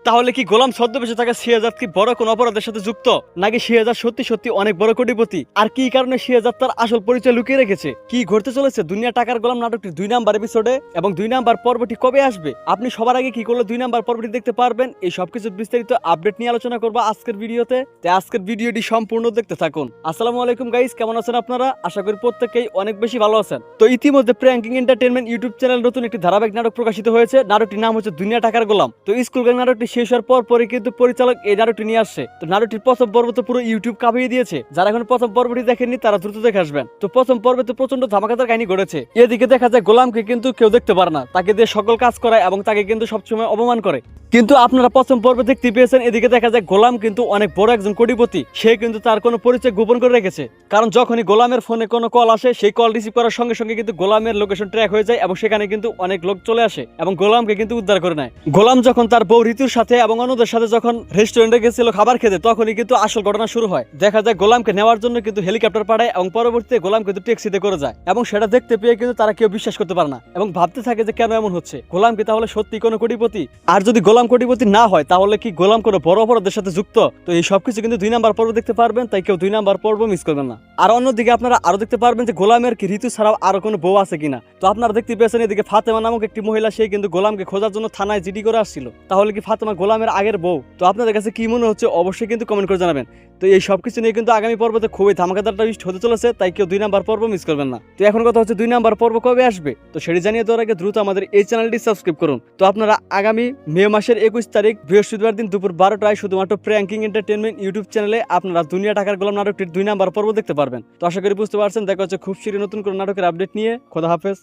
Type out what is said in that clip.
তাহলে কি গোলাম ছদ্মবেশে থাকা সিয়াজাদ কি বড় কোন অপরাধের সাথে যুক্ত, নাকি সিয়াজাদ সত্যি সত্যি অনেক বড় কোটিপতি? আর কি কারণে সিয়াজাদ তার আসল পরিচয় লুকিয়ে রেখেছে? কি ঘটতে চলেছে দুনিয়া টাকার গোলাম নাটকটির 2 নাম্বার এপিসোডে, এবং 2 নাম্বার পর্বটি কবে আসবে? আপনি সবার আগে কি করলে 2 নাম্বার পর্বটি দেখতে পারবেন? এই সবকিছু বিস্তারিত আপডেট নিয়ে আলোচনা করবো আজকের ভিডিওতে। তাই আজকের ভিডিওটি সম্পূর্ণ দেখতে থাকুন। আসসালামু আলাইকুম গাইস, কেমন আছেন আপনারা? আশা করি প্রত্যেকেই অনেক বেশি ভালো আছেন। তো ইতিমধ্যে প্র্যাঙ্কিং এন্টারটেইনমেন্ট ইউটিউব চ্যানেল নতুন একটি ধারাবাহিক নাটক প্রকাশিত হয়েছে। নাটকটির নাম হচ্ছে দুনিয়া টাকার গোলাম। তো স্কুল গ্যাং নাটকটি শেষ হওয়ার পরই কিন্তু পরিচালক এই নাটকটি নিয়ে আসছে। তো নাটকটির প্রথম পর্ব তো পুরো ইউটিউব কাঁপিয়ে দিয়েছে। যারা এখন প্রথম পর্বটি দেখেননি তারা দ্রুত দেখে আসবেন। তো প্রথম পর্বে তো প্রচন্ড ধামাকাদার কাহিনী ঘটেছে। এদিকে দেখা যায় গোলামকে কিন্তু কেউ দেখতে পারে না, তাকে দিয়ে সকল কাজ করায় এবং তাকে কিন্তু সবসময় অপমান করে। কিন্তু আপনারা প্রথম পর্বে দেখতে পেয়েছেন, এদিকে দেখা যায় গোলাম কিন্তু অনেক বড় একজন কোটিপতি। সে কিন্তু তার কোনো পরিচয় গোপন করে রেখেছে, কারণ যখনই গোলামের ফোনে কোনো কল আসে সেই কল রিসিভ করার সঙ্গে সঙ্গে কিন্তু গোলামের লোকেশন ট্র্যাক হয়ে যায় এবং সেখানে কিন্তু অনেক লোক চলে আসে এবং গোলামকে কিন্তু উদ্ধার করে নেয়। গোলাম যখন তার বউ ঋতুর সাথে এবং অন্যদের সাথে যখন রেস্টুরেন্টে গেছিল খাবার খেতে, তখনই কিন্তু আসল ঘটনা শুরু হয়। দেখা যায় গোলামকে নেওয়ার জন্য কিন্তু হেলিকপ্টার পাঠায় এবং পরবর্তীতে গোলাম কিন্তু ট্যাক্সিতে করে যায়, এবং সেটা দেখতে পেয়ে কিন্তু তারা কেউ বিশ্বাস করতে পারে না এবং ভাবতে থাকে যে কেন এমন হচ্ছে। গোলাম কি তাহলে সত্যি কোনো কোটিপতি? আর যদি গোলাম কোটিপতি না হয় তাহলে কি গোলাম কোনো বড় অপরাধের সাথে যুক্ত? তো এই সবকিছু কিন্তু 2 নাম্বার পর্ব দেখতে পারবেন, তাই কেউ 2 নাম্বার পর্ব মিস করবেন না। আর অন্যদিকে আপনারা আরো দেখতে পারবেন যে গোলামের কি ঋতু ছাড়াও আরো কোনো বউ আছে কিনা। তো আপনারা দেখতে পেয়েছেন এদিকে ফাতেমা নামক একটি মহিলা, সে কিন্তু গোলামকে খোঁজার জন্য থানায় জিডি করে আসছিল। তাহলে কি ফাতেমা গোলামের আগের বউ? তো আপনাদের কাছে কি মনে হচ্ছে অবশ্যই কিন্তু কমেন্ট করে জানাবেন। তো এই সবকিছু নিয়ে কিন্তু আগামী পর্বতে খুবই ধামাকাদার টুইস্ট হতে চলেছে, তাই কেউ 2 নাম্বার পর্ব মিস করবেন না। তো এখন কথা হচ্ছে 2 নাম্বার পর্ব কবে আসবে? তো সেটি জানিয়ে দেওয়ার আগে দ্রুত আমাদের এই চ্যানেলটি সাবস্ক্রাইব করুন। তো আপনারা আগামী মে মাসের 21 তারিখ বৃহস্পতিবার দিন দুপুর 12টায় শুধুমাত্র প্র্যাঙ্কিং এন্টারটেইনমেন্ট ইউটিউব চ্যানেলে আপনারা দুনিয়া টাকার গোলাম নাটকটির 2 নাম্বার পর্ব দেখতে পারবেন। তো আশা করি বুঝতে পারছেন। দেখা হচ্ছে খুব শীঘ্রই নতুন কোনো নাটকের আপডেট নিয়ে। খোদা হাফেজ।